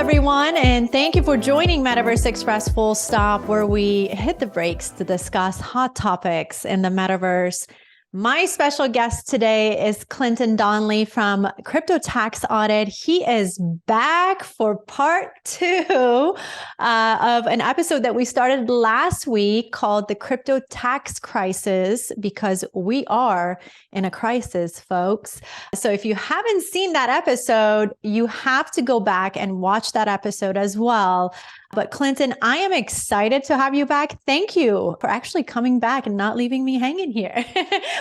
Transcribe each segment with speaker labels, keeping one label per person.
Speaker 1: everyone, and thank you for joining Metaverse Express Full Stop, where we hit the brakes to discuss hot topics in the Metaverse. My special guest today is Clinton Donnely from Cryptotax Audit. He is back for part 2 of an episode that we started last week called the Cryptotax Crisis, because we are in a crisis, folks. So if you haven't seen that episode, you have to go back and watch that episode as well. But Clinton, I am excited to have you back. Thank you for actually coming back and not leaving me hanging here.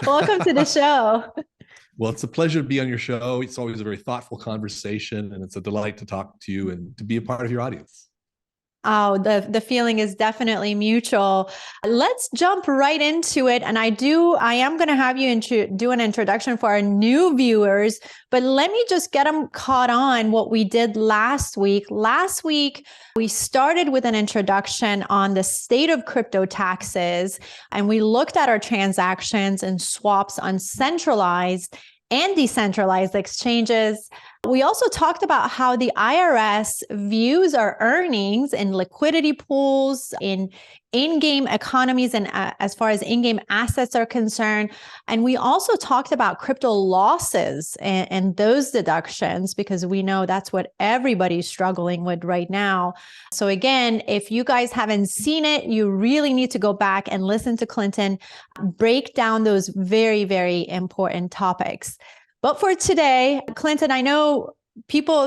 Speaker 1: Welcome to the show.
Speaker 2: Well, it's a pleasure to be on your show. It's always a very thoughtful conversation, and it's a delight to talk to you and to be a part of your audience.
Speaker 1: Oh, the feeling is definitely mutual. Let's jump right into it. And I am going to have you do an introduction for our new viewers, but let me just get them caught on what we did last week. Last week, we started with an introduction on the state of crypto taxes, and we looked at our transactions and swaps on centralized and decentralized exchanges. We also talked about how the IRS views our earnings in liquidity pools, in in-game economies, and as far as in-game assets are concerned. And we also talked about crypto losses and those deductions, because we know that's what everybody's struggling with right now. So again, if you guys haven't seen it, you really need to go back and listen to Clinton break down those very, very important topics. But for today, Clinton, I know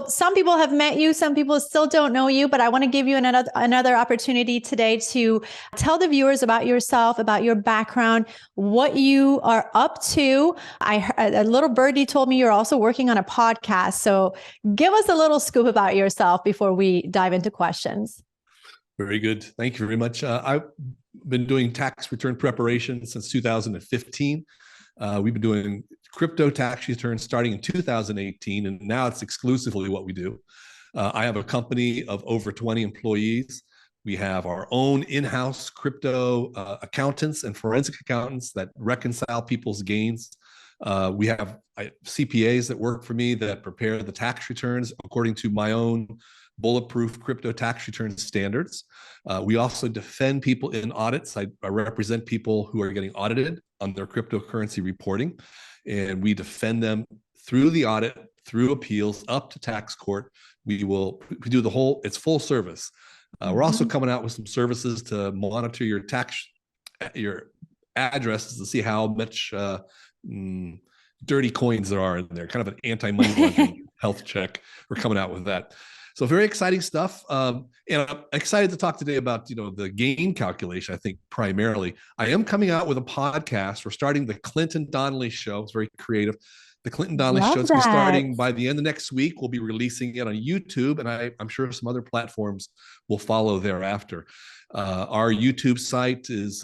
Speaker 1: some people have met you, some people still don't know you, but I want to give you another opportunity today to tell the viewers about yourself, about your background, what you are up to. A little birdie told me you're also working on a podcast. So give us a little scoop about yourself before we dive into questions.
Speaker 2: Very good. Thank you very much. I've been doing tax return preparation since 2015. We've been doing crypto tax returns starting in 2018, and now it's exclusively what we do. I have a company of over 20 employees. We have our own in-house crypto accountants and forensic accountants that reconcile people's gains. We have CPAs that work for me that prepare the tax returns according to my own bulletproof crypto tax return standards. We also defend people in audits. I represent people who are getting audited on their cryptocurrency reporting, and we defend them through the audit, through appeals, up to tax court. We do the whole, it's full service. We're also coming out with some services to monitor your addresses to see how much dirty coins there are in there, kind of an anti-money laundering health check. We're coming out with that. So very exciting stuff. And I'm excited to talk today about, the gain calculation, I think, primarily. I am coming out with a podcast. We're starting the Clinton Donnely Show. It's very creative. The Clinton Donnely Show is starting by the end of next week. We'll be releasing it on YouTube, and I'm sure some other platforms will follow thereafter. Our YouTube site is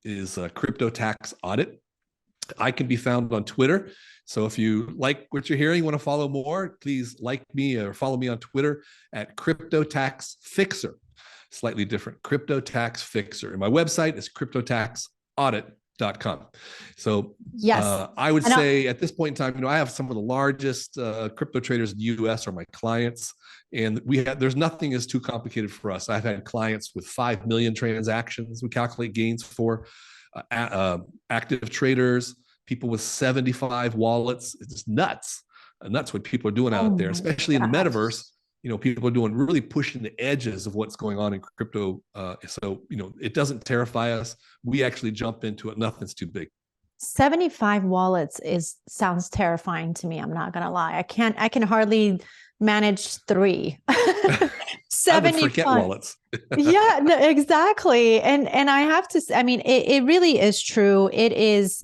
Speaker 2: Cryptotax Audit. I can be found on Twitter. So if you like what you're hearing, want to follow more, please like me or follow me on Twitter at Cryptotax Fixer. Slightly different, Cryptotax Fixer. And my website is cryptotaxaudit.com. So yes, I would say at this point in time, I have some of the largest crypto traders in the US are my clients. And there's nothing is too complicated for us. I've had clients with 5 million transactions we calculate gains for, active traders, people with 75 wallets. It's nuts. And that's what people are doing out there, especially in the metaverse. People are really pushing the edges of what's going on in crypto. So it doesn't terrify us. We actually jump into it. Nothing's too big.
Speaker 1: 75 wallets sounds terrifying to me. I'm not going to lie. I can hardly manage 3.
Speaker 2: 75 forget wallets.
Speaker 1: Yeah, no, exactly. And I have to say, it really is true. It is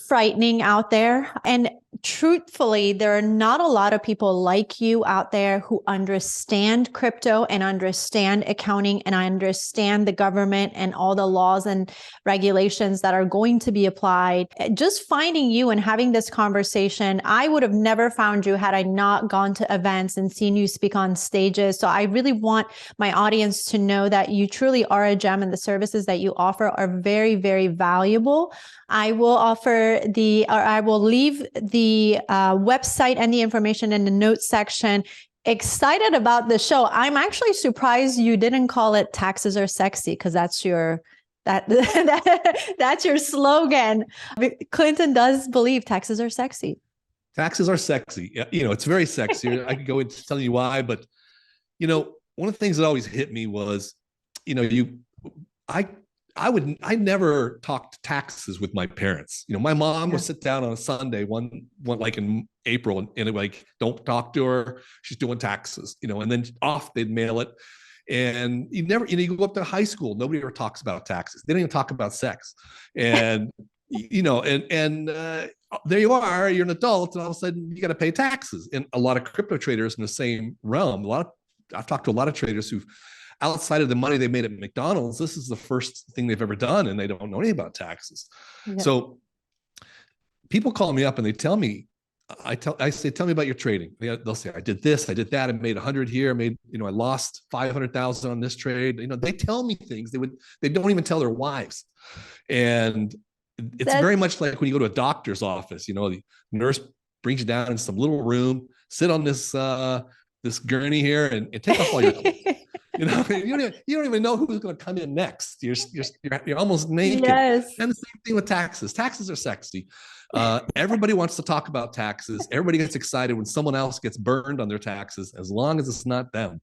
Speaker 1: frightening out there. And truthfully, there are not a lot of people like you out there who understand crypto and understand accounting and understand the government and all the laws and regulations that are going to be applied. Just finding you and having this conversation, I would have never found you had I not gone to events and seen you speak on stages. So I really want my audience to know that you truly are a gem, and the services that you offer are very, very valuable. I will leave the website and the information in the notes section. excited about the show. I'm actually surprised you didn't call it Taxes Are Sexy, because that's your that's your slogan. Clinton does believe taxes are sexy.
Speaker 2: Taxes are sexy. It's very sexy. I could go into telling you why, but one of the things that always hit me was, I I never talked taxes with my parents. My mom would sit down on a Sunday, one like in April, and it like, don't talk to her. She's doing taxes, and then off they'd mail it. And you go up to high school, nobody ever talks about taxes. They don't even talk about sex. And, there you are, you're an adult, and all of a sudden you got to pay taxes. And a lot of crypto traders in the same realm, I've talked to a lot of traders who've, outside of the money they made at McDonald's, this is the first thing they've ever done, and they don't know anything about taxes. Yeah. So people call me up and they tell me, I say, tell me about your trading. They'll say, I did this, I did that, I made 100 here, I lost 500,000 on this trade. They tell me things they don't even tell their wives. And it's very much like when you go to a doctor's office, the nurse brings you down in some little room, sit on this gurney here and take off all your clothes. You don't even know who's going to come in next. You're almost naked. Yes. And the same thing with taxes. Taxes are sexy. Everybody wants to talk about taxes. Everybody gets excited when someone else gets burned on their taxes, as long as it's not them.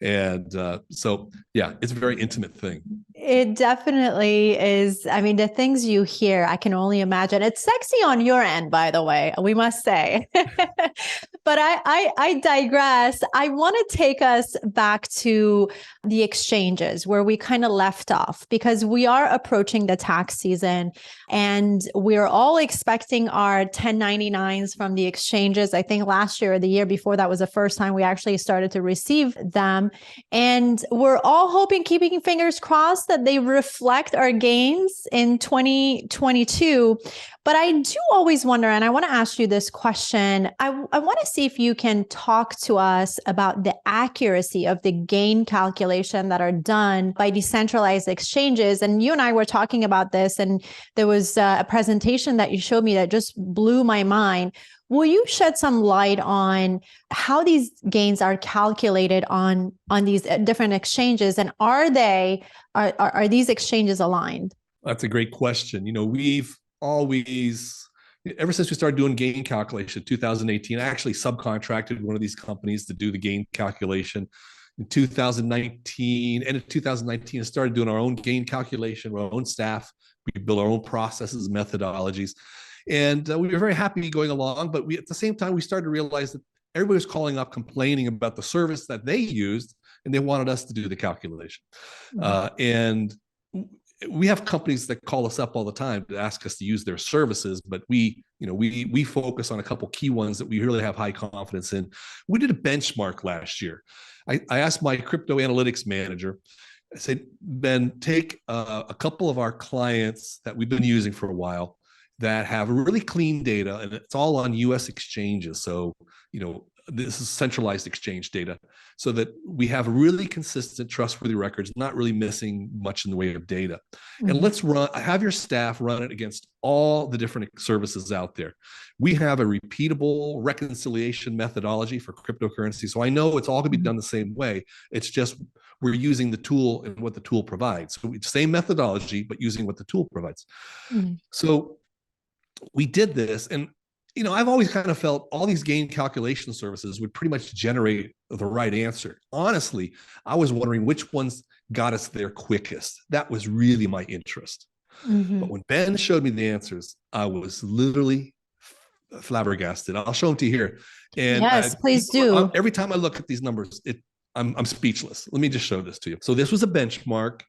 Speaker 2: And so, yeah, it's a very intimate thing.
Speaker 1: It definitely is. I mean, the things you hear, I can only imagine. It's sexy on your end, by the way, we must say. But I digress. I want to take us back to the exchanges where we kind of left off, because we are approaching the tax season and we're all expecting our 1099s from the exchanges. I think last year or the year before, that was the first time we actually started to receive them. And we're all hoping, keeping fingers crossed, that they reflect our gains in 2022. But I do always wonder, and I want to ask you this question. I want to see if you can talk to us about the accuracy of the gain calculation that are done by decentralized exchanges. And you and I were talking about this, and there was a presentation that you showed me that just blew my mind. Will you shed some light on how these gains are calculated on these different exchanges, and are these exchanges aligned?
Speaker 2: That's a great question. We've always, ever since we started doing gain calculation in 2018, I actually subcontracted one of these companies to do the gain calculation. In 2019, end of 2019, I started doing our own gain calculation with our own staff. We built our own processes, methodologies. And we were very happy going along, but at the same time, we started to realize that everybody was calling up complaining about the service that they used, and they wanted us to do the calculation. Mm-hmm. And we have companies that call us up all the time to ask us to use their services, but we focus on a couple key ones that we really have high confidence in. We did a benchmark last year. I asked my crypto analytics manager, I said, Ben, take a couple of our clients that we've been using for a while that have really clean data, and it's all on US exchanges. So, this is centralized exchange data, so that we have really consistent, trustworthy records, not really missing much in the way of data. Mm-hmm. And let's have your staff run it against all the different services out there. We have a repeatable reconciliation methodology for cryptocurrency. So I know it's all going to be done the same way. It's just we're using the tool and what the tool provides. So same methodology, but using what the tool provides. Mm-hmm. So we did this, and I've always kind of felt all these gain calculation services would pretty much generate the right answer. Honestly, I was wondering which ones got us there quickest. That was really my interest. Mm-hmm. But when Ben showed me the answers, I was literally flabbergasted. I'll show them to you here. And
Speaker 1: yes, please do.
Speaker 2: Every time I look at these numbers, I'm speechless. Let me just show this to you. So this was a benchmark.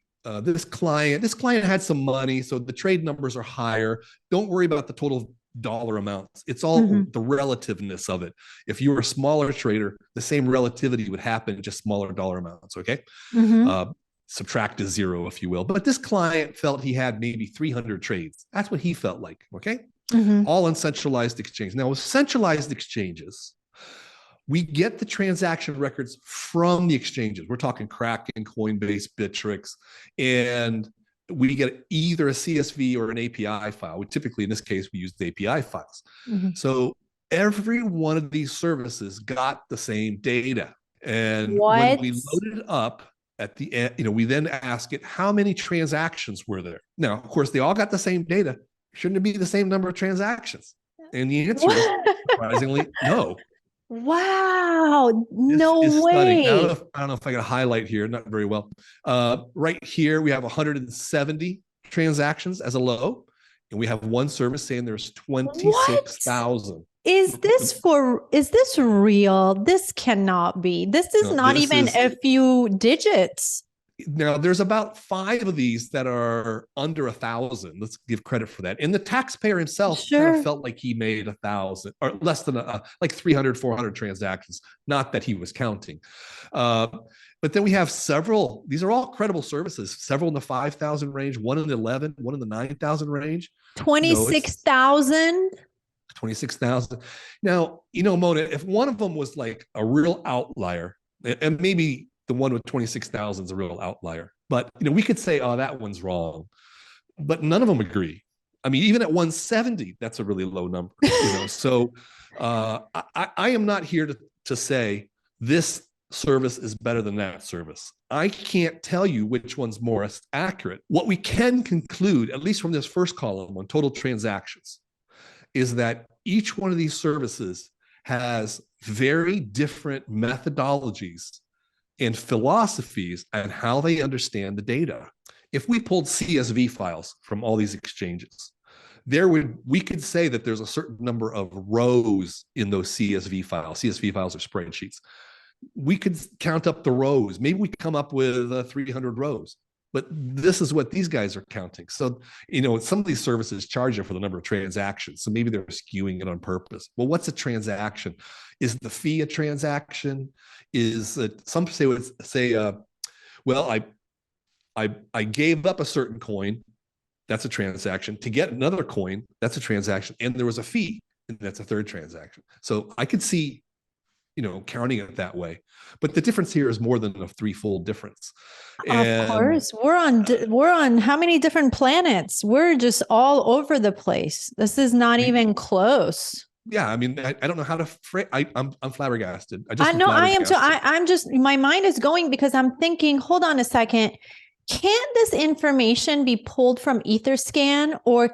Speaker 2: This client had some money, so the trade numbers are higher. Don't worry about the total dollar amounts. It's all the relativeness of it. If you were a smaller trader, the same relativity would happen, just smaller dollar amounts. Okay. Mm-hmm. Subtract to zero, if you will. But this client felt he had maybe 300 trades. That's what he felt like. Okay. Mm-hmm. All on centralized exchange. Now, with centralized exchanges, we get the transaction records from the exchanges. We're talking Kraken, Coinbase, Bittrex, and we get either a CSV or an API file. Typically, in this case, we use the API files. Mm-hmm. So every one of these services got the same data. And when
Speaker 1: What?
Speaker 2: we load it up at the end, we then ask it, how many transactions were there? Now, of course, they all got the same data. Shouldn't it be the same number of transactions? And the answer is surprisingly no.
Speaker 1: Wow.
Speaker 2: This
Speaker 1: No
Speaker 2: is stunning.
Speaker 1: way.
Speaker 2: I don't know if I can highlight here, not very well. Right here, we have 170 transactions as a low, and we have one service saying there's 26,000.
Speaker 1: Is this real? This cannot be. This is not even a few digits.
Speaker 2: Now, there's about 5 of these that are under 1,000. Let's give credit for that. And the taxpayer himself kind of felt like he made 1,000 or less than like 300, 400 transactions. Not that he was counting. But then we have several. These are all credible services. Several in the 5,000 range, one in the 11, one in the 9,000 range.
Speaker 1: 26,000.
Speaker 2: 26,000. Now, Mona, if one of them was like a real outlier, and maybe the one with 26,000 is a real outlier, but we could say, oh, that one's wrong, but none of them agree. I mean, even at 170, that's a really low number. So I am not here to say this service is better than that service. I can't tell you which one's more accurate. What we can conclude, at least from this first column on total transactions, is that each one of these services has very different methodologies and philosophies on how they understand the data. If we pulled CSV files from all these exchanges, we could say that there's a certain number of rows in those CSV files. CSV files are spreadsheets. We could count up the rows. Maybe we come up with 300 rows. But this is what these guys are counting. So, some of these services charge you for the number of transactions. So maybe they're skewing it on purpose. Well, what's a transaction? Is the fee a transaction? Is it, some say, well, I gave up a certain coin. That's a transaction. To get another coin, that's a transaction. And there was a fee, and that's a third transaction. So I could see, counting it that way. But the difference here is more than a threefold difference.
Speaker 1: Of course, we're on how many different planets? We're just all over the place. This is not even close.
Speaker 2: Yeah, I mean, I don't know how to phrase. I'm flabbergasted.
Speaker 1: I know I am too. I'm just, my mind is going because I'm thinking, hold on a second. Can't this information be pulled from Etherscan, or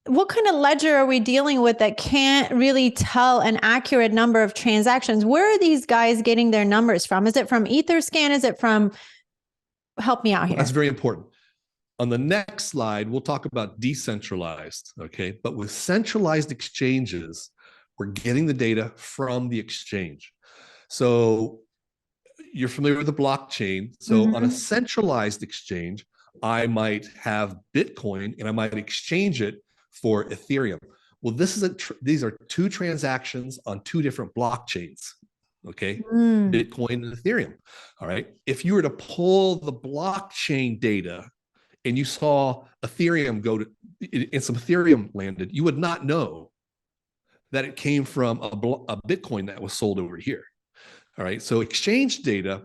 Speaker 1: what kind of ledger are we dealing with that can't really tell an accurate number of transactions? Where are these guys getting their numbers from? Is it from Etherscan? Is it from, help me out here.
Speaker 2: That's very important. On the next slide, we'll talk about decentralized, okay? But with centralized exchanges, we're getting the data from the exchange. So you're familiar with the blockchain. So on a centralized exchange, I might have Bitcoin and I might exchange it for Ethereum. Well, these are 2 transactions on 2 different blockchains. Okay, Bitcoin and Ethereum. All right. If you were to pull the blockchain data and you saw Ethereum and some Ethereum landed, you would not know that it came from a Bitcoin that was sold over here. All right. So exchange data,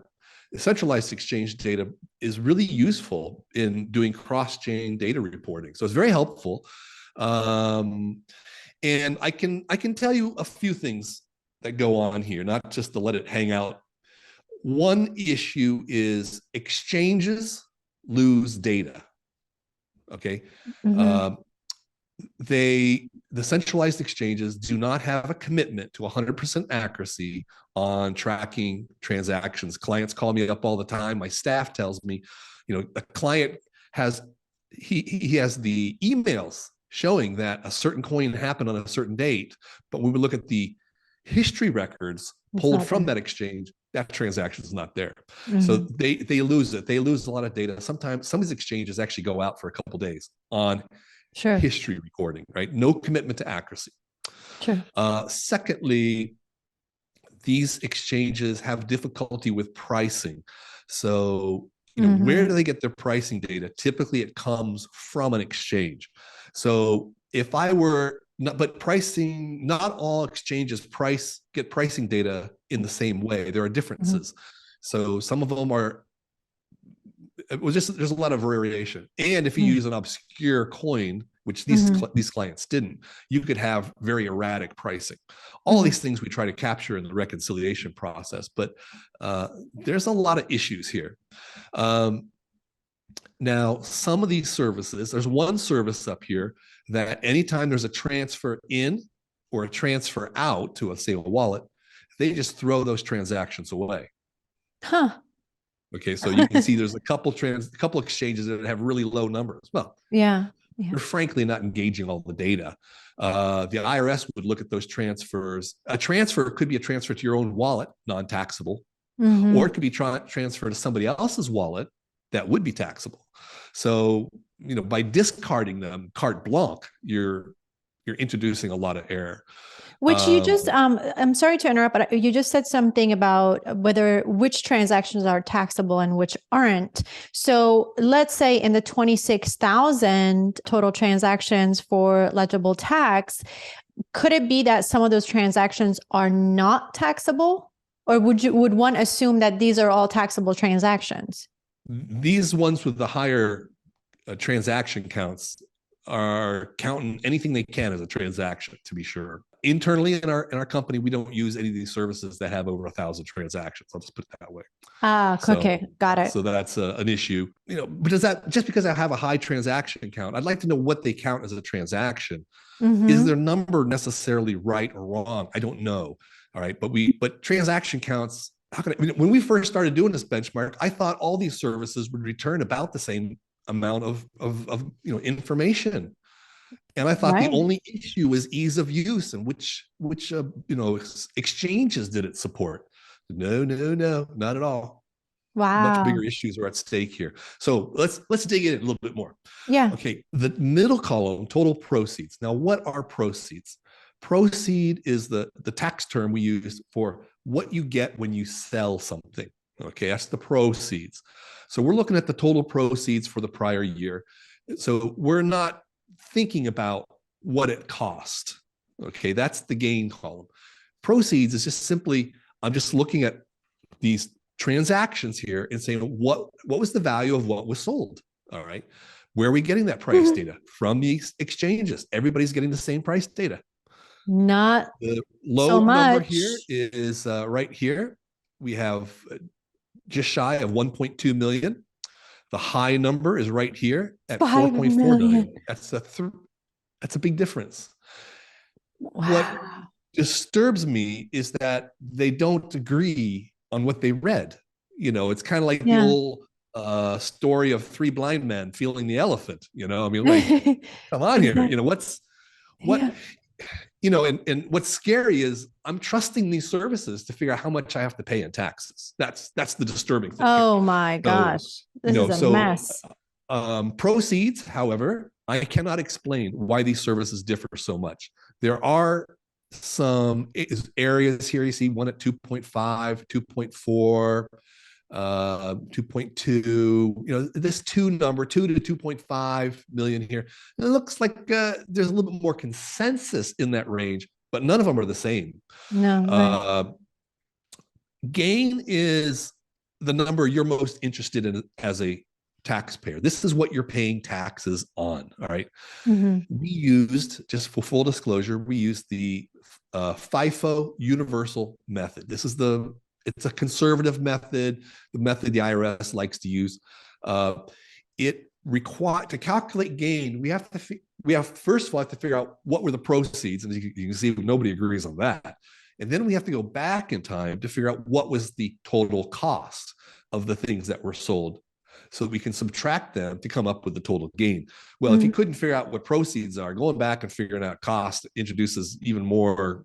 Speaker 2: centralized exchange data, is really useful in doing cross-chain data reporting. So it's very helpful. And I can tell you a few things that go on here, not just to let it hang out. One issue is exchanges lose data. Okay. The centralized exchanges do not have a commitment to 100% accuracy on tracking transactions. Clients call me up all the time. My staff tells me, a client has the emails showing that a certain coin happened on a certain date, but when we look at the history records pulled from that exchange, that transaction is not there. So they lose it. They lose a lot of data. Sometimes some of these exchanges actually go out for a couple of days on history recording, right? No commitment to accuracy. Secondly, these exchanges have difficulty with pricing. So, where do they get their pricing data? Typically, it comes from an exchange. So if I were but pricing, not all exchanges get pricing data in the same way. There are differences. So some of them are, there's a lot of variation. And if you use an obscure coin, which these clients didn't. You could have very erratic pricing. All these things we try to capture in the reconciliation process, but there's a lot of issues here. Now, some of these services, there's one service up here that anytime there's a transfer in or a transfer out to, say, a wallet, they just throw those transactions away.
Speaker 1: Huh.
Speaker 2: Okay, so you can see there's a couple exchanges that have really low numbers. Well,
Speaker 1: yeah.
Speaker 2: They're frankly not engaging all the data. The IRS would look at those transfers. A transfer could be a transfer to your own wallet, non-taxable, or it could be transferred to somebody else's wallet that would be taxable. So, by discarding them carte blanche, you're introducing a lot of error.
Speaker 1: Which you just, I'm sorry to interrupt, but you just said something about which transactions are taxable and which aren't. So let's say in the 26,000 total transactions for legible tax, could it be that some of those transactions are not taxable? Or would one assume that these are all taxable transactions?
Speaker 2: These ones with the higher transaction counts are counting anything they can as a transaction, to be sure. Internally in our company, we don't use any of these services that have over 1,000 transactions. I'll just put it that way.
Speaker 1: Okay, got it.
Speaker 2: So that's an issue. But does that, just because I have a high transaction count, I'd like to know what they count as a transaction. Is their number necessarily right or wrong? I don't know. All right, but transaction counts. When we first started doing this benchmark, I thought all these services would return about the same amount of information, and I thought the only issue was ease of use and which exchanges did it support. No, not at all.
Speaker 1: Wow.
Speaker 2: Much bigger issues are at stake here. So let's dig in a little bit more.
Speaker 1: Yeah.
Speaker 2: Okay, the middle column, total proceeds. Now, what are proceeds? Proceed is the tax term we use for what you get when you sell something. Okay, that's the proceeds. So we're looking at the total proceeds for the prior year. So we're not thinking about what it cost. Okay, that's the gain column. Proceeds is just simply, I'm just looking at these transactions here and saying, what was the value of what was sold? All right, where are we getting that price data? From the exchanges. Everybody's getting the same price data.
Speaker 1: Not
Speaker 2: the low
Speaker 1: so much.
Speaker 2: number here is right here. We have just shy of 1.2 million. The high number is right here at 4.4 million. That's a big difference.
Speaker 1: Wow.
Speaker 2: What disturbs me is that they don't agree on what they read. It's kind of like the old story of three blind men feeling the elephant. Come on here. And what's scary is I'm trusting these services to figure out how much I have to pay in taxes. That's the disturbing thing.
Speaker 1: Oh my gosh. This is a mess.
Speaker 2: Proceeds, however, I cannot explain why these services differ so much. There are some areas here. You see one at 2.5, 2.4, 2.2, this 2 to 2.5 million here. And it looks like there's a little bit more consensus in that range, but none of them are the same.
Speaker 1: No.
Speaker 2: Gain is the number you're most interested in as a taxpayer. This is what you're paying taxes on. All right. We used, just for full disclosure, we used the FIFO universal method. It's a conservative method, the method the IRS likes to use. It requires, to calculate gain, we have first of all to figure out what were the proceeds, and you can see nobody agrees on that. And then we have to go back in time to figure out what was the total cost of the things that were sold, so that we can subtract them to come up with the total gain. Well, if you couldn't figure out what proceeds are, going back and figuring out cost introduces even more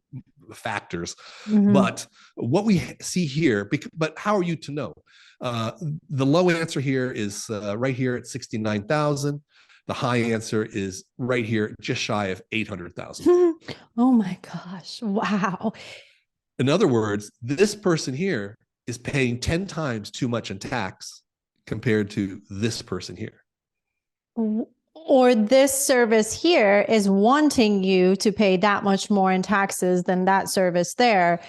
Speaker 2: factors. But what we see here, but how are you to know? The low answer here is right here at 69,000. The high answer is right here, just shy of 800,000.
Speaker 1: Oh my gosh. Wow.
Speaker 2: In other words, this person here is paying 10 times too much in tax compared to this person here.
Speaker 1: Or this service here is wanting you to pay that much more in taxes than that service there.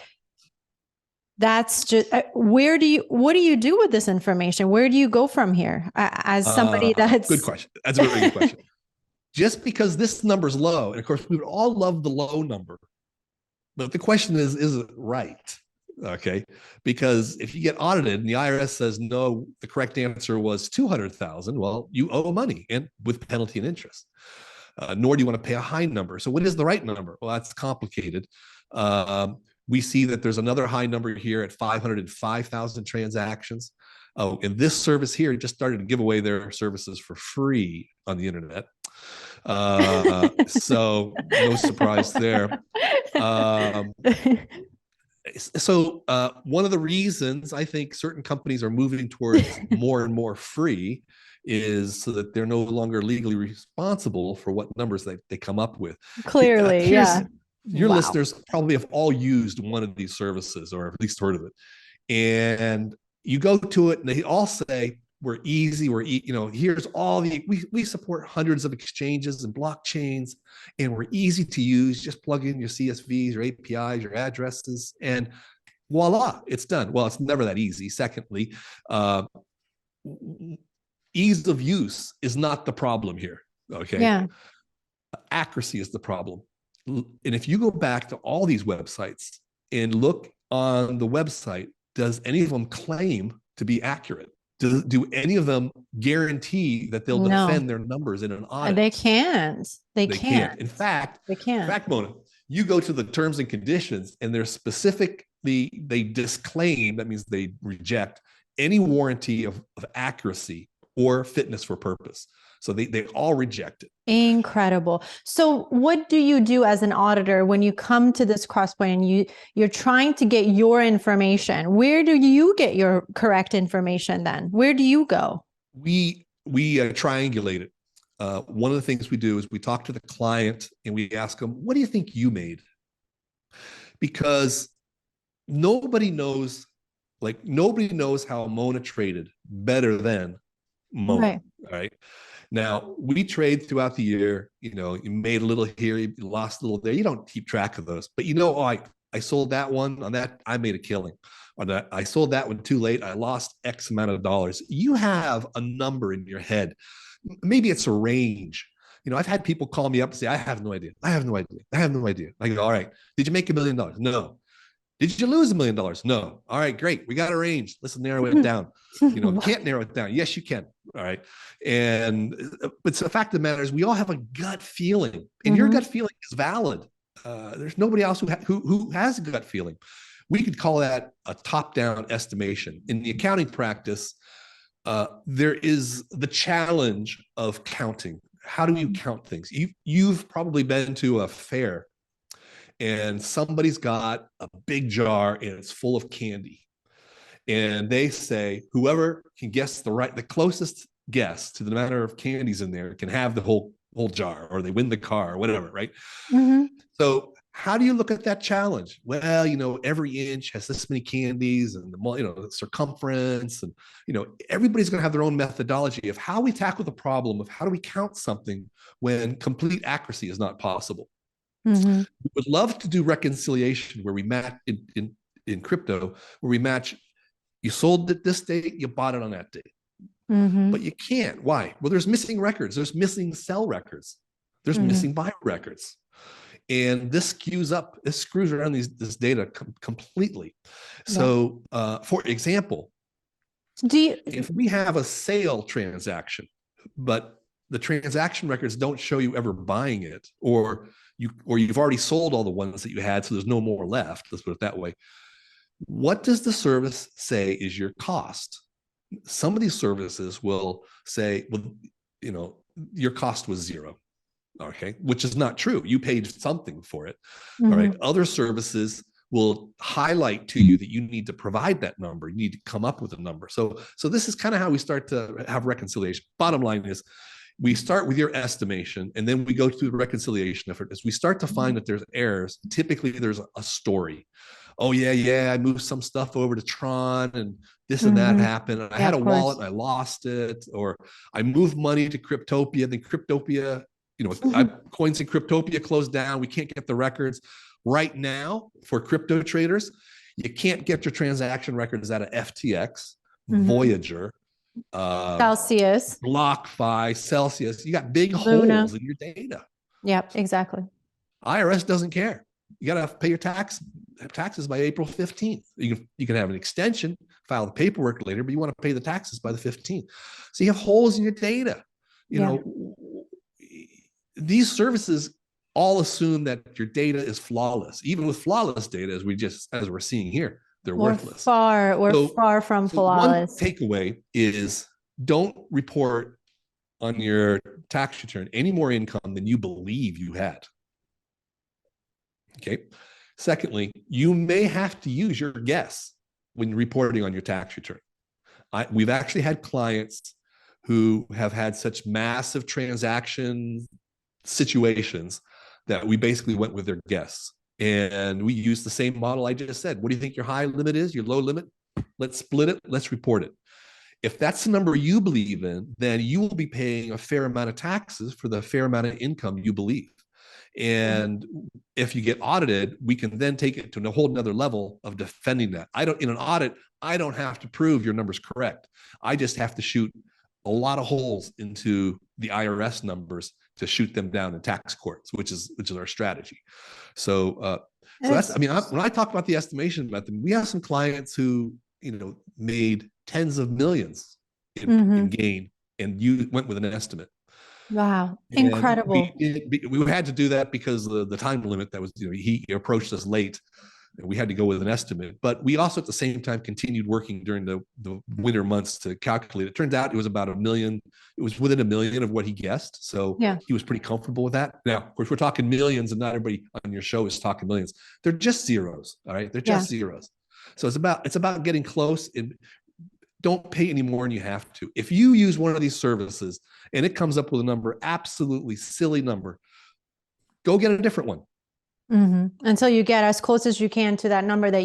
Speaker 1: That's just, what do you do with this information? Where do you go from here as somebody that's...
Speaker 2: Good question. That's a very good question. just because this number's low, and of course we would all love the low number, but the question is it right? Okay, because if you get audited and the IRS says no, the correct answer was 200,000, well, you owe money and with penalty and interest. Nor do you want to pay a high number. So what is the right number? Well, that's complicated. We see that there's another high number here at 505,000 transactions. Oh, and this service here just started to give away their services for free on the internet. So no surprise there. So one of the reasons I think certain companies are moving towards more and more free is so that they're no longer legally responsible for what numbers they come up with.
Speaker 1: Clearly, yeah.
Speaker 2: Your listeners probably have all used one of these services or at least heard of it. And you go to it and they all say, we're easy, here's all we support hundreds of exchanges and blockchains, and we're easy to use. Just plug in your CSVs, your APIs, your addresses, and voila, it's done. Well, it's never that easy. Secondly, ease of use is not the problem here. Okay.
Speaker 1: Yeah.
Speaker 2: Accuracy is the problem. And if you go back to all these websites and look on the website, does any of them claim to be accurate? Do any of them guarantee that they'll defend their numbers in an audit?
Speaker 1: They can't. They can't.
Speaker 2: In fact,
Speaker 1: they can't.
Speaker 2: In fact, Mona, you go to the terms and conditions and they're specifically, they disclaim, that means they reject any warranty of accuracy or fitness for purpose. So they all reject it.
Speaker 1: Incredible. So what do you do as an auditor when you come to this crosspoint and you're trying to get your information? Where do you get your correct information then? Where do you go?
Speaker 2: We triangulate it. One of the things we do is we talk to the client and we ask them, what do you think you made? Because nobody knows how Mona traded better than Mona.
Speaker 1: Right.
Speaker 2: All right. Now, we trade throughout the year. You made a little here, you lost a little there. You don't keep track of those. But I sold that one on that. I made a killing. On that, I sold that one too late. I lost X amount of dollars. You have a number in your head. Maybe it's a range. I've had people call me up and say, I have no idea. I have no idea. I have no idea. I go, all right. Did you make $1 million? No. Did you lose $1 million? No. All right, great. We got a range. Let's narrow it down. Can't narrow it down. Yes, you can. All right. But the fact of the matter is we all have a gut feeling, and your gut feeling is valid. There's nobody else who has a gut feeling. We could call that a top-down estimation. In the accounting practice, there is the challenge of counting. How do you count things? You've probably been to a fair and somebody's got a big jar and it's full of candy. And they say, whoever can guess the closest guess to the amount of candies in there can have the whole jar, or they win the car or whatever, right? So how do you look at that challenge? Well, every inch has this many candies and the circumference, and everybody's going to have their own methodology of how we tackle the problem of how do we count something when complete accuracy is not possible. We would love to do reconciliation where we match in crypto, where we match, you sold it this date, you bought it on that date. But you can't. Why? Well, there's missing records. There's missing sell records. There's missing buy records. And this screws around this data completely. So, for example, if we have a sale transaction, but the transaction records don't show you ever buying it, or you've already sold all the ones that you had, so there's no more left. Let's put it that way. What does the service say is your cost? Some of these services will say, well, your cost was zero. Okay, which is not true. You paid something for it. All right. Other services will highlight to you that you need to provide that number. You need to come up with a number. So this is kind of how we start to have reconciliation. Bottom line is, we start with your estimation, and then we go through the reconciliation effort. As we start to find that there's errors, typically there's a story. Oh, yeah, I moved some stuff over to Tron and this and that happened. And I had a wallet and I lost it. Or I moved money to Cryptopia, then Cryptopia, coins in Cryptopia closed down. We can't get the records. Right now, for crypto traders, you can't get your transaction records out of FTX, Voyager,
Speaker 1: Celsius,
Speaker 2: BlockFi, Celsius. You got big
Speaker 1: Luna.
Speaker 2: holes in your data.
Speaker 1: Yep, exactly.
Speaker 2: IRS doesn't care. You got to pay your taxes by April 15th. You can have an extension, file the paperwork later, but you want to pay the taxes by the 15th. So you have holes in your data. You know, these services all assume that your data is flawless. Even with flawless data, as we're seeing here, they're worthless.
Speaker 1: We're far from flawless.
Speaker 2: One takeaway is don't report on your tax return any more income than you believe you had. Okay. Secondly, you may have to use your guess when reporting on your tax return. We've actually had clients who have had such massive transaction situations that we basically went with their guess. And we used the same model I just said. What do you think your high limit is, your low limit? Let's split it. Let's report it. If that's the number you believe in, then you will be paying a fair amount of taxes for the fair amount of income you believe. And if you get audited, we can then take it to a whole nother level of defending that. In an audit, I don't have to prove your number's correct. I just have to shoot a lot of holes into the IRS numbers to shoot them down in tax courts, which is our strategy. So that's, I mean, when I talk about the estimation method, we have some clients who, made tens of millions in gain, and you went with an estimate.
Speaker 1: Wow. Incredible.
Speaker 2: We had to do that because the time limit that was, he approached us late and we had to go with an estimate. But we also at the same time continued working during the winter months to calculate. It turns out it was about $1 million. It was within $1 million of what he guessed. So he was pretty comfortable with that. Now, of course, we're talking millions, and not everybody on your show is talking millions. They're just zeros. All right. They're just zeros. So it's about getting close. And don't pay any more than you have to. If you use one of these services and it comes up with a number, absolutely silly number, go get a different one.
Speaker 1: Until you get as close as you can to that number that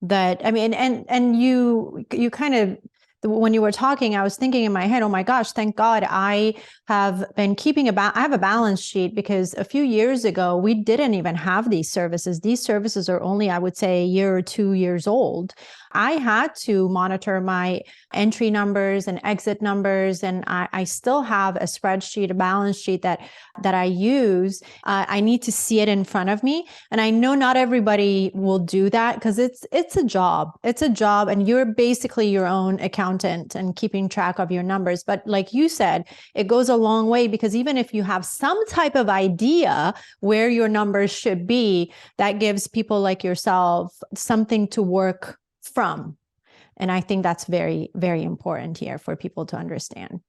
Speaker 1: that, I mean, and you kind of, when you were talking, I was thinking in my head, oh my gosh, thank God I have been keeping I have a balance sheet, because a few years ago, we didn't even have these services. These services are only, I would say, a year or 2 years old. I had to monitor my entry numbers and exit numbers, and I still have a spreadsheet, a balance sheet that I use. I need to see it in front of me, and I know not everybody will do that because it's a job. It's a job, and you're basically your own accountant and keeping track of your numbers. But like you said, it goes a long way, because even if you have some type of idea where your numbers should be, that gives people like yourself something to work from. And I think that's very, very important here for people to understand.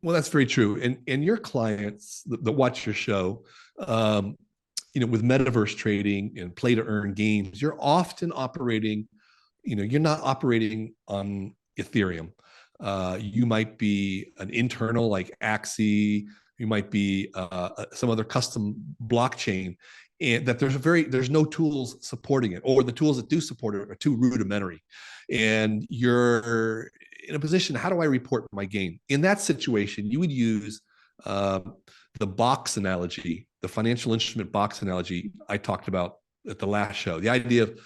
Speaker 2: Well, that's very true. And your clients that watch your show, with Metaverse trading and play to earn games, you're often operating, you're not operating on Ethereum. You might be an internal like Axie, you might be some other custom blockchain, and that there's no tools supporting it, or the tools that do support it are too rudimentary. And you're in a position, how do I report my gain? In that situation, you would use the box analogy, the financial instrument box analogy I talked about at the last show. The idea of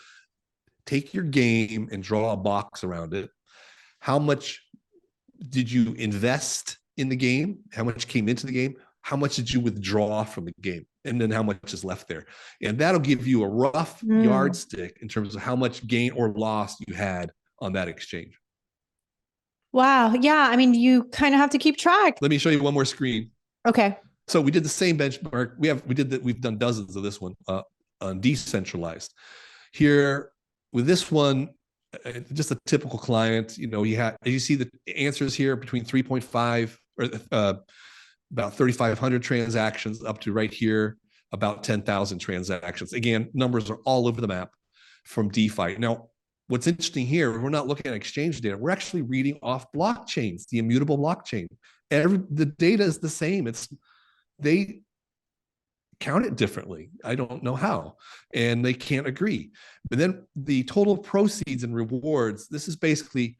Speaker 2: take your game and draw a box around it. How much did you invest in the game? How much came into the game? How much did you withdraw from the game? And then how much is left there? And that'll give you a rough yardstick in terms of how much gain or loss you had on that exchange.
Speaker 1: Wow. Yeah. I mean, you kind of have to keep track.
Speaker 2: Let me show you one more screen.
Speaker 1: Okay.
Speaker 2: So we did the same benchmark. We've done dozens of this one on decentralized. Here with this one, just a typical client, you see the answers here between 3.5 or about 3,500 transactions up to right here, about 10,000 transactions. Again, numbers are all over the map from DeFi. Now, what's interesting here, we're not looking at exchange data. We're actually reading off blockchains, the immutable blockchain. The data is the same. They count it differently. I don't know how, and they can't agree. But then the total proceeds and rewards, this is basically,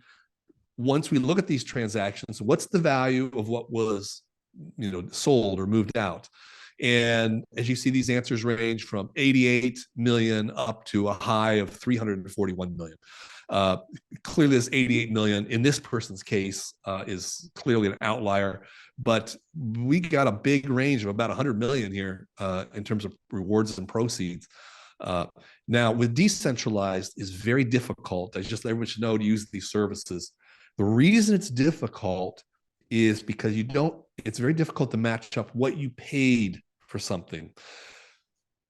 Speaker 2: once we look at these transactions, what's the value of what was sold or moved out? And as you see, these answers range from 88 million up to a high of 341 million. Clearly, this 88 million in this person's case is clearly an outlier, but we got a big range of about 100 million here in terms of rewards and proceeds. Now, with decentralized is very difficult. I just everyone should know to use these services. The reason it's difficult is because it's very difficult to match up what you paid for something.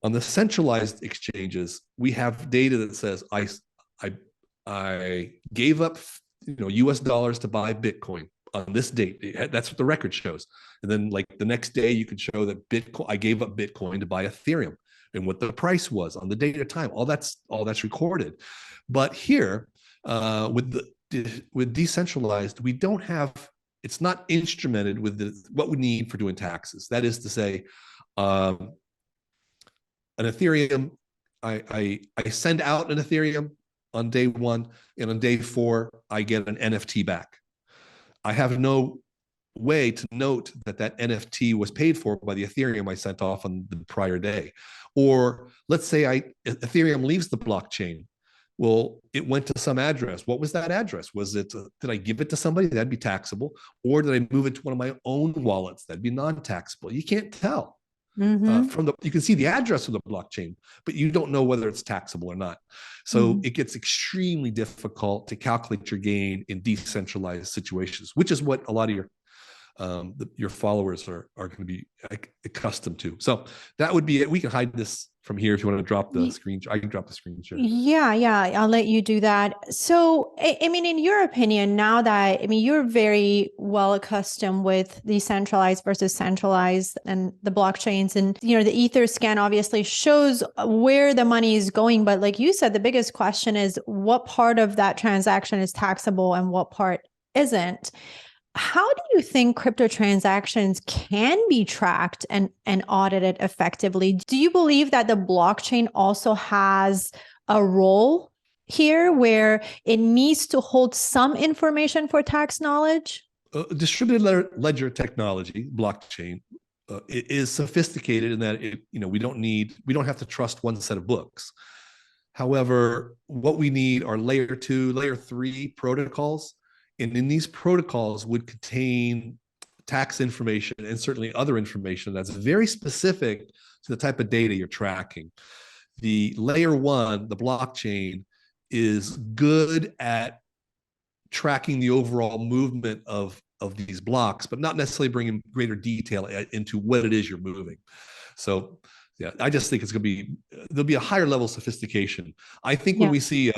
Speaker 2: On the centralized exchanges, we have data that says I gave up US dollars to buy Bitcoin on this date. That's what the record shows. And then like the next day you could show that I gave up Bitcoin to buy Ethereum and what the price was on the date of time. All that's recorded. But here with decentralized, we don't have, it's not instrumented with what we need for doing taxes. That is to say, an Ethereum, I send out an Ethereum on day 1, and on day 4, I get an NFT back. I have no way to note that NFT was paid for by the Ethereum I sent off on the prior day. Or let's say Ethereum leaves the blockchain. Well, it went to some address. What was that address? Was it, did I give it to somebody? That'd be taxable. Or did I move it to one of my own wallets? That'd be non-taxable. You can't tell. You can see the address of the blockchain, but you don't know whether it's taxable or not. So it gets extremely difficult to calculate your gain in decentralized situations, which is what a lot of your followers are going to be accustomed to. So that would be it. We can hide this from here if you want to drop the screen. I can drop the screen share.
Speaker 1: Yeah, I'll let you do that. So, I mean, in your opinion, now that, I mean, you're very well accustomed with decentralized versus centralized and the blockchains, and, the Etherscan obviously shows where the money is going. But like you said, the biggest question is what part of that transaction is taxable and what part isn't. How do you think crypto transactions can be tracked and audited effectively? Do you believe that the blockchain also has a role here where it needs to hold some information for tax knowledge?
Speaker 2: Distributed ledger technology, blockchain, it is sophisticated in that we don't have to trust one set of books. However, what we need are layer 2, layer 3 protocols. And in these protocols would contain tax information and certainly other information that's very specific to the type of data you're tracking. The layer 1, the blockchain, is good at tracking the overall movement of these blocks, but not necessarily bringing greater detail into what it is you're moving. So yeah, I just think there'll be a higher level of sophistication. I think when we see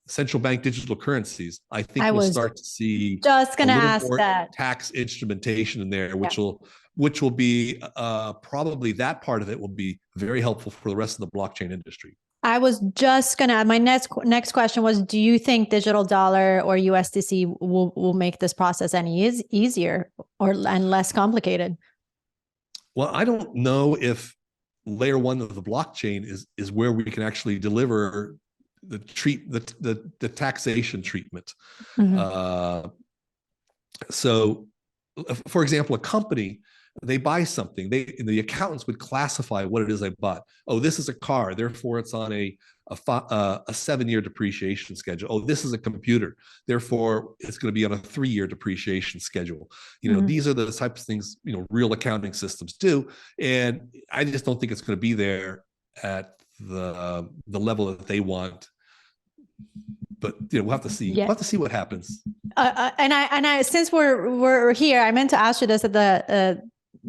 Speaker 2: central bank digital currencies, I think we'll start to see
Speaker 1: just going to ask
Speaker 2: more
Speaker 1: that
Speaker 2: tax instrumentation in there, which will be probably that part of it will be very helpful for the rest of the blockchain industry.
Speaker 1: I was just going to add, my next question was, do you think digital dollar or USDC will make this process any easier and less complicated?
Speaker 2: Well, I don't know if layer 1 of the blockchain is where we can actually deliver the taxation treatment. So, for example, a company, they buy something, the accountants would classify what it is they bought. Oh, this is a car, therefore it's on a 7-year depreciation schedule. Oh, this is a computer, therefore it's going to be on a 3-year depreciation schedule. These are the types of things real accounting systems do, and I just don't think it's going to be there at the level that they want. But we'll have to see. We'll have to see what happens.
Speaker 1: And I since we're here, I meant to ask you this at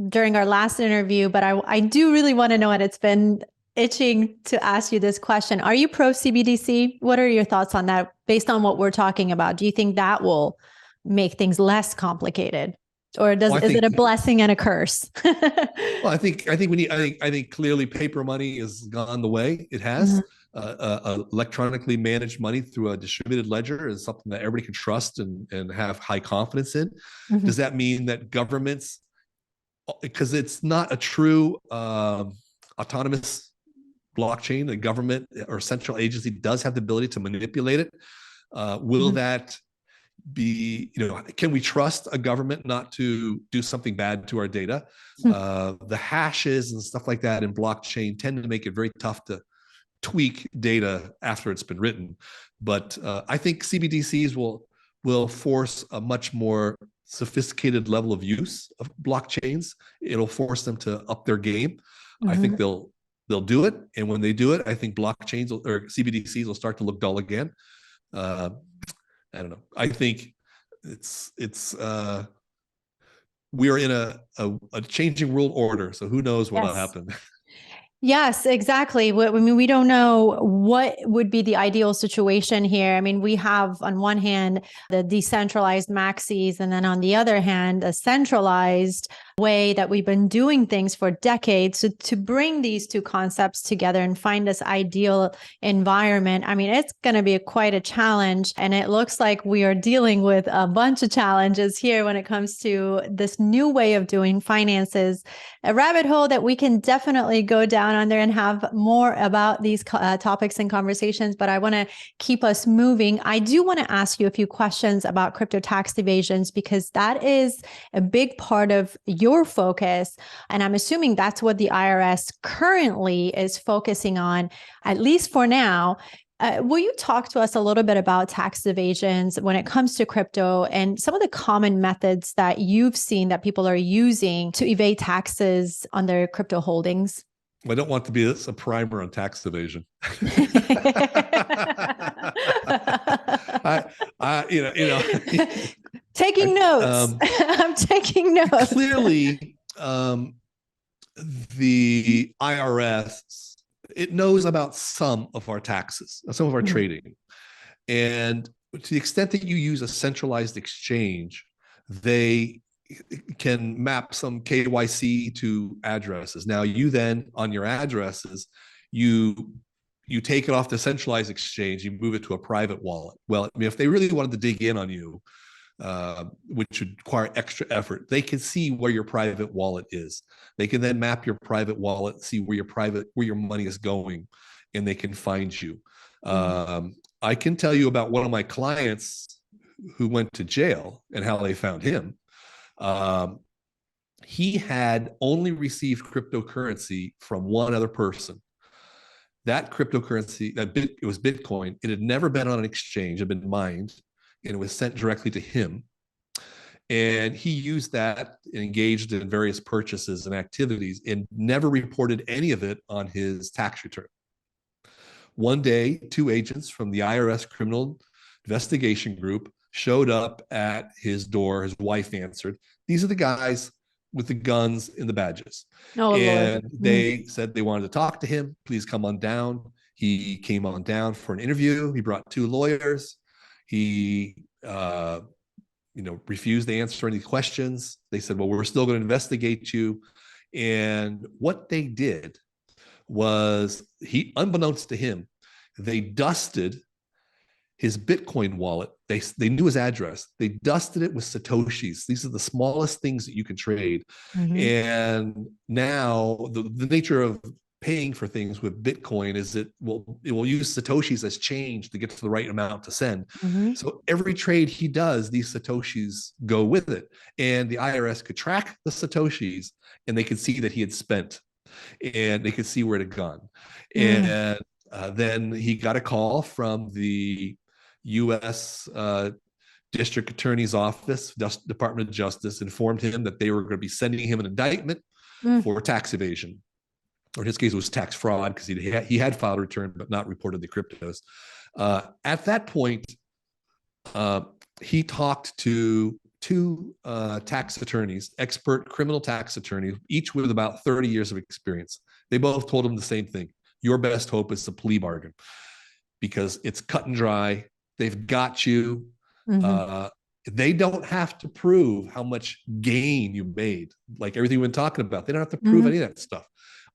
Speaker 1: during our last interview, but I do really want to know it. It's been itching to ask you this question. Are you pro CBDC? What are your thoughts on that based on what we're talking about? Do you think that will make things less complicated? Or is it a blessing and a curse?
Speaker 2: Well, I think clearly paper money has gone the way it has. Electronically managed money through a distributed ledger is something that everybody can trust and have high confidence in. Does that mean that governments, because it's not a true autonomous blockchain, the government or central agency does have the ability to manipulate it? Will that be, can we trust a government not to do something bad to our data? The hashes and stuff like that in blockchain tend to make it very tough to tweak data after it's been written. But I think CBDCs will force a much more sophisticated level of use of blockchains. It'll force them to up their game. I think they'll do it, and when they do it, I think blockchains or CBDCs will start to look dull again. I don't know. I think it's we are in a changing world order, so who knows what'll happen.
Speaker 1: Yes, exactly. I mean, we don't know what would be the ideal situation here. I mean, we have on one hand the decentralized maxis, and then on the other hand, a centralized way that we've been doing things for decades. So to bring these two concepts together and find this ideal environment, I mean, it's going to be quite a challenge. And it looks like we are dealing with a bunch of challenges here when it comes to this new way of doing finances, a rabbit hole that we can definitely go down on there and have more about these topics and conversations. But I want to keep us moving. I do want to ask you a few questions about crypto tax evasions, because that is a big part of your focus. And I'm assuming that's what the IRS currently is focusing on, at least for now. Will you talk to us a little bit about tax evasions when it comes to crypto and some of the common methods that you've seen that people are using to evade taxes on their crypto holdings?
Speaker 2: I don't want to be a primer on tax evasion.
Speaker 1: Taking notes. I'm taking notes.
Speaker 2: Clearly, the IRS, it knows about some of our taxes, some of our trading. And to the extent that you use a centralized exchange, they can map some KYC to addresses. Now, you then, on your addresses, you take it off the centralized exchange, you move it to a private wallet. Well, I mean, if they really wanted to dig in on you, which would require extra effort, they can see where your private wallet is. They can then map your private wallet, see where your money is going, and they can find you. I can tell you about one of my clients who went to jail and how they found him. He had only received cryptocurrency from one other person. That cryptocurrency, it was Bitcoin. It had never been on an exchange, it had been mined, and it was sent directly to him. And he used that and engaged in various purchases and activities and never reported any of it on his tax return. One day, two agents from the IRS Criminal Investigation Group showed up at his door. His wife answered. These are the guys with the guns and the badges. And they said they wanted to talk to him. Please come on down. He came on down for an interview. He brought two lawyers. He refused to answer any questions. They said, well, we're still going to investigate you. And what they did was, unbeknownst to him, they dusted his Bitcoin wallet. They knew his address. They dusted it with Satoshis. These are the smallest things that you can trade. And now the nature of paying for things with Bitcoin is it will use Satoshis as change to get to the right amount to send. So every trade he does, these Satoshis go with it. And the IRS could track the Satoshis, and they could see that he had spent, and they could see where it had gone. And then he got a call from the U.S. District Attorney's Office, Department of Justice, informed him that they were going to be sending him an indictment for tax evasion. Or in his case, it was tax fraud, because he had filed a return but not reported the cryptos. At that point, he talked to two tax attorneys, expert criminal tax attorneys, each with about 30 years of experience. They both told him the same thing. Your best hope is a plea bargain, because it's cut and dry. They've got you. They don't have to prove how much gain you made, like everything we've been talking about. They don't have to prove any of that stuff.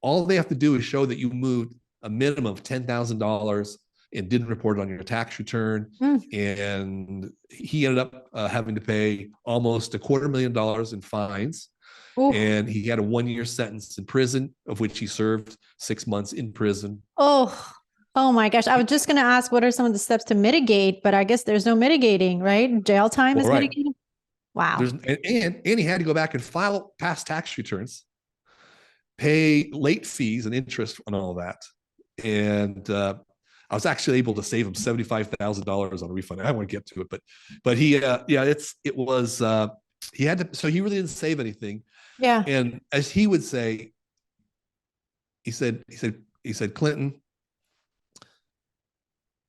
Speaker 2: All they have to do is show that you moved a minimum of $10,000 and didn't report it on your tax return. And he ended up having to pay almost $250,000 in fines. And he had a 1-year sentence in prison, of which he served 6 months in prison.
Speaker 1: Oh my gosh. I was just going to ask, what are some of the steps to mitigate? But I guess there's no mitigating, right? Jail time is mitigating. Wow.
Speaker 2: And he had to go back and file past tax returns, pay late fees and interest on all that. And I was actually able to save him $75,000 on a refund. I won't get to it, but he, he had to, so he really didn't save anything.
Speaker 1: Yeah.
Speaker 2: And as he would say, he said, Clinton,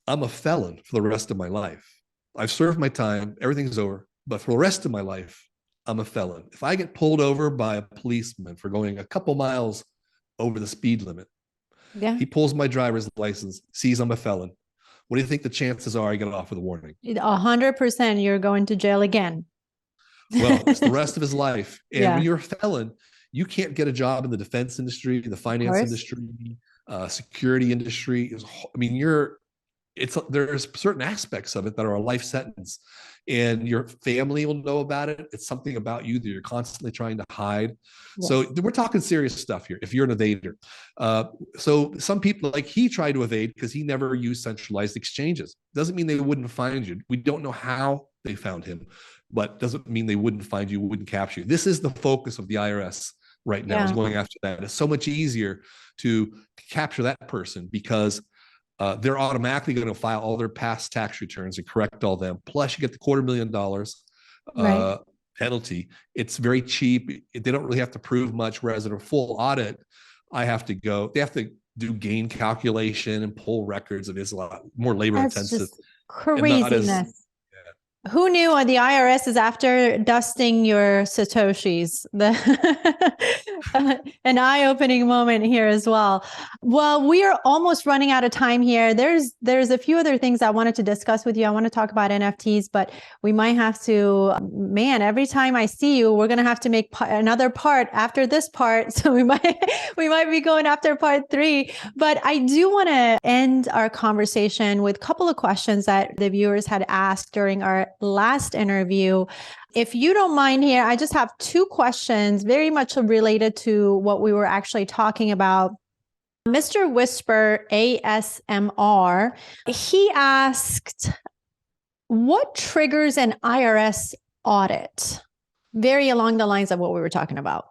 Speaker 2: I'm a felon for the rest of my life. I've served my time, everything's over, but for the rest of my life, I'm a felon. If I get pulled over by a policeman for going a couple miles over the speed limit,
Speaker 1: Yeah.
Speaker 2: he pulls my driver's license, sees I'm a felon. What do you think the chances are I get off with a warning?
Speaker 1: 100% you're going to jail again.
Speaker 2: Well, it's the rest of his life. And
Speaker 1: Yeah.
Speaker 2: when you're a felon, you can't get a job in the defense industry, the finance industry, security industry. I mean, there's certain aspects of it that are a life sentence, and your family will know about it. It's something about you that you're constantly trying to hide. Yes. So we're talking serious stuff here if you're an evader. So some people, like he tried to evade because he never used centralized exchanges. Doesn't mean they wouldn't find you. We don't know how they found him, but doesn't mean they wouldn't find you, wouldn't capture you. This is the focus of the IRS right now, is going after that. It's so much easier to capture that person because they're automatically going to file all their past tax returns and correct all them. Plus, you get the $250,000 penalty. It's very cheap. They don't really have to prove much. Whereas in a full audit, they have to do gain calculation and pull records. It is a lot more labor intensive.
Speaker 1: Craziness. Who knew the IRS is after dusting your Satoshis? An eye-opening moment here as well. Well, we are almost running out of time here. There's a few other things I wanted to discuss with you. I want to talk about NFTs, but we might have to, every time I see you, we're going to have to make another part after this part. So we might be going after part 3, but I do want to end our conversation with a couple of questions that the viewers had asked during our last interview. If you don't mind here, I just have 2 questions very much related to what we were actually talking about. Mr. Whisper ASMR, he asked, what triggers an IRS audit? Very along the lines of what we were talking about.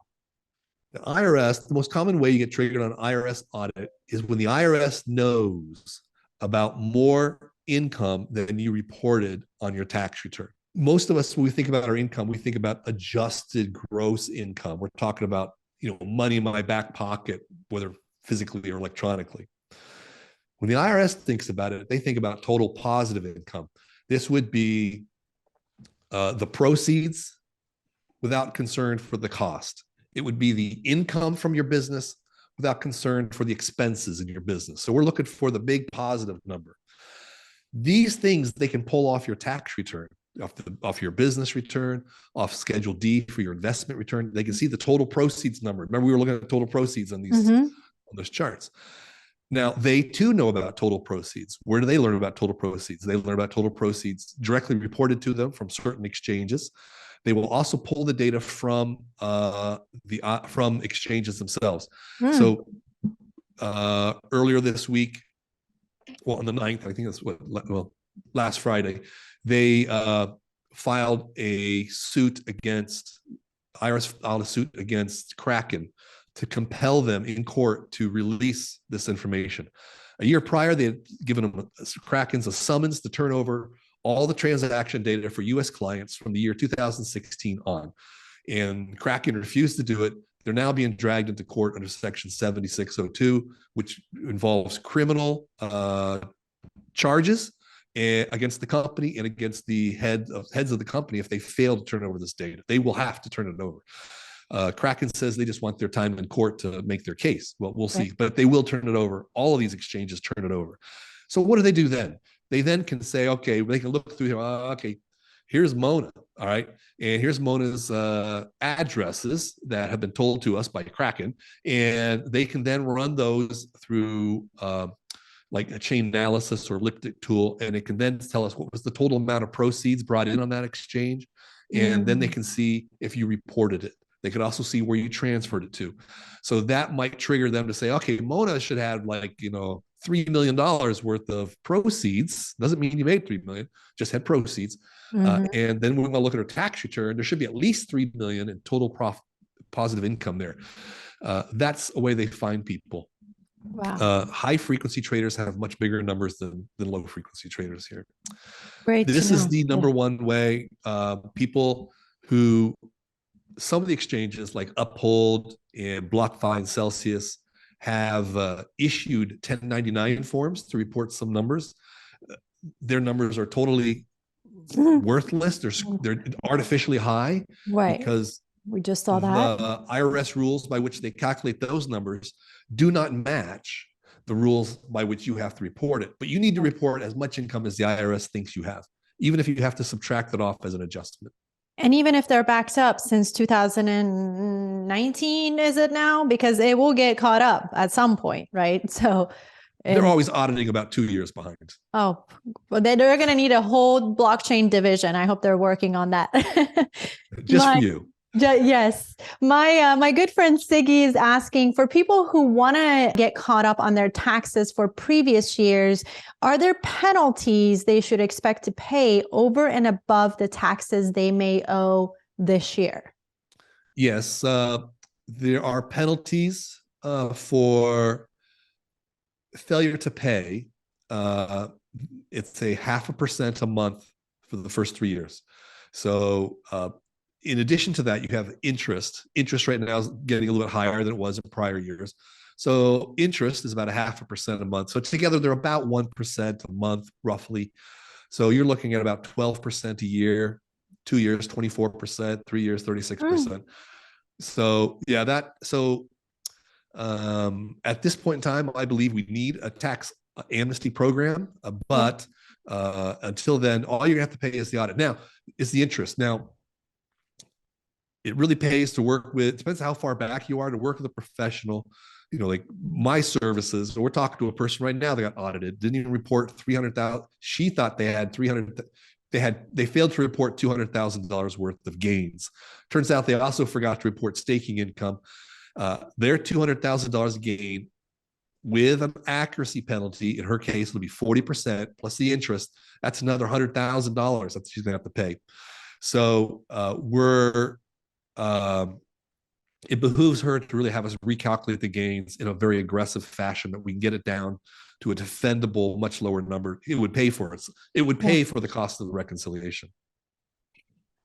Speaker 2: The IRS, the most common way you get triggered on an IRS audit is when the IRS knows about more income than you reported on your tax return. Most of us, when we think about our income, we think about adjusted gross income. We're talking about, money in my back pocket, whether physically or electronically. When the IRS thinks about it, they think about total positive income. This would be the proceeds without concern for the cost. It would be the income from your business without concern for the expenses in your business. So we're looking for the big positive number. These things they can pull off your tax return, off your business return, off Schedule D for your investment return. They can see the total proceeds number. Remember, we were looking at total proceeds on these on those charts. Now, they too know about total proceeds. Where do they learn about total proceeds? They learn about total proceeds directly reported to them from certain exchanges. They will also pull the data from from exchanges themselves. So earlier this week, on the 9th, I think that's last Friday, they filed a suit against IRS, filed a suit against Kraken to compel them in court to release this information. A year prior, they had given them Kraken's a summons to turn over all the transaction data for U.S. clients from the year 2016 on. And Kraken refused to do it. They're now being dragged into court under Section 7602, which involves criminal charges against the company and against the heads of the company if they fail to turn over this data. They will have to turn it over. Kraken says they just want their time in court to make their case. Well, we'll see, but they will turn it over. All of these exchanges turn it over. So what do they do then? They then can say, okay, they can look through here. Okay, here's Mona, all right? And here's Mona's addresses that have been told to us by Kraken. And they can then run those through like a chain analysis or elliptic tool. And it can then tell us what was the total amount of proceeds brought in on that exchange. And then they can see if you reported it. They could also see where you transferred it to. So that might trigger them to say, okay, Mona should have $3 million worth of proceeds. Doesn't mean you made 3 million, just had proceeds. And then when we look at her tax return, there should be at least 3 million in total positive income there. That's a way they find people.
Speaker 1: Wow.
Speaker 2: High frequency traders have much bigger numbers than low frequency traders here.
Speaker 1: Great to
Speaker 2: This is
Speaker 1: know.
Speaker 2: the
Speaker 1: Yeah.
Speaker 2: number one way people who, some of the exchanges like Uphold and BlockFi and Celsius have issued 1099 forms to report some numbers. Their numbers are totally worthless. They're artificially high
Speaker 1: Right.
Speaker 2: because
Speaker 1: We just saw that.
Speaker 2: the IRS rules by which they calculate those numbers do not match the rules by which you have to report it. But you need to report as much income as the IRS thinks you have, even if you have to subtract it off as an adjustment.
Speaker 1: And even if they're backed up since 2019, is it now? Because it will get caught up at some point, right? So
Speaker 2: they're always auditing about 2 years behind.
Speaker 1: Oh, well, they're going to need a whole blockchain division. I hope they're working on that.
Speaker 2: Just for you.
Speaker 1: Yes. My good friend Siggy is asking, for people who want to get caught up on their taxes for previous years, are there penalties they should expect to pay over and above the taxes they may owe this year?
Speaker 2: Yes, there are penalties for failure to pay. It's a 0.5% a month for the first 3 years. So in addition to that, you have interest. Interest right now is getting a little bit higher than it was in prior years. So interest is about 0.5% a month. So together they're about 1% a month, roughly. So you're looking at about 12% a year, 2 years, 24%, 3 years, 36%. So yeah, at this point in time, I believe we need a tax amnesty program, but until then, all you're gonna have to pay is the audit. Now, is the interest. Now, it really pays to work with, depends how far back you are, to work with a professional, like my services. We're talking to a person right now that got audited, didn't even report 300,000. She thought they had 300. They failed to report $200,000 worth of gains. Turns out they also forgot to report staking income. Their $200,000 gain with an accuracy penalty, in her case, it'll be 40% plus the interest. That's another $100,000 that she's gonna have to pay. So it behooves her to really have us recalculate the gains in a very aggressive fashion that we can get it down to a defendable, much lower number. It would pay for it. It would pay for the cost of the reconciliation.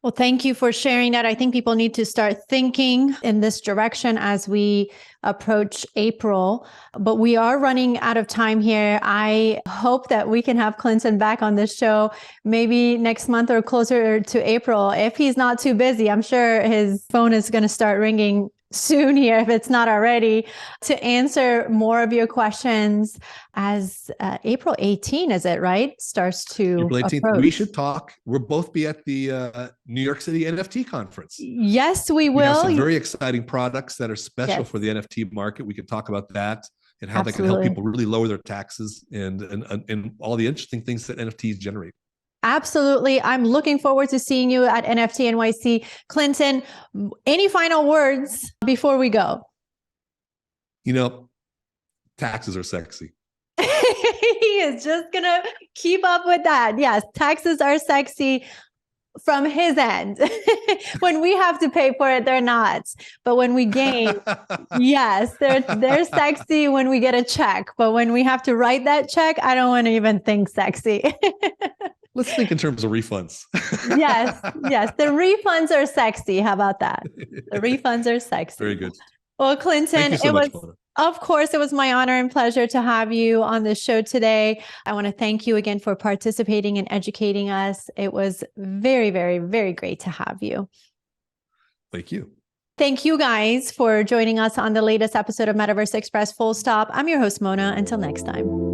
Speaker 1: Well, thank you for sharing that. I think people need to start thinking in this direction as we approach April, but we are running out of time here. I hope that we can have Clinton back on this show maybe next month or closer to April. If he's not too busy, I'm sure his phone is going to start ringing soon here, if it's not already, to answer more of your questions as April 18, is it right? Starts to
Speaker 2: April 18th.
Speaker 1: approach.
Speaker 2: We should talk. We'll both be at the New York City NFT conference.
Speaker 1: Yes, we will.
Speaker 2: We have some very exciting products that are special for the NFT market. We can talk about that and how they can help people really lower their taxes and all the interesting things that NFTs generate.
Speaker 1: Absolutely. I'm looking forward to seeing you at NFT NYC. Clinton, any final words before we go?
Speaker 2: Taxes are sexy.
Speaker 1: He is just going to keep up with that. Yes, taxes are sexy from his end. When we have to pay for it, they're not. But when we gain, yes, they're sexy when we get a check. But when we have to write that check, I don't want to even think sexy.
Speaker 2: Let's think in terms of refunds.
Speaker 1: Yes. The refunds are sexy. How about that? The refunds are sexy.
Speaker 2: Very good.
Speaker 1: Well, Clinton,
Speaker 2: thank you so much, Mona.
Speaker 1: Of course, it was my honor and pleasure to have you on the show today. I want to thank you again for participating and educating us. It was very, very, very great to have you.
Speaker 2: Thank you.
Speaker 1: Thank you guys for joining us on the latest episode of Metaverse Express Full Stop. I'm your host, Mona. Until next time.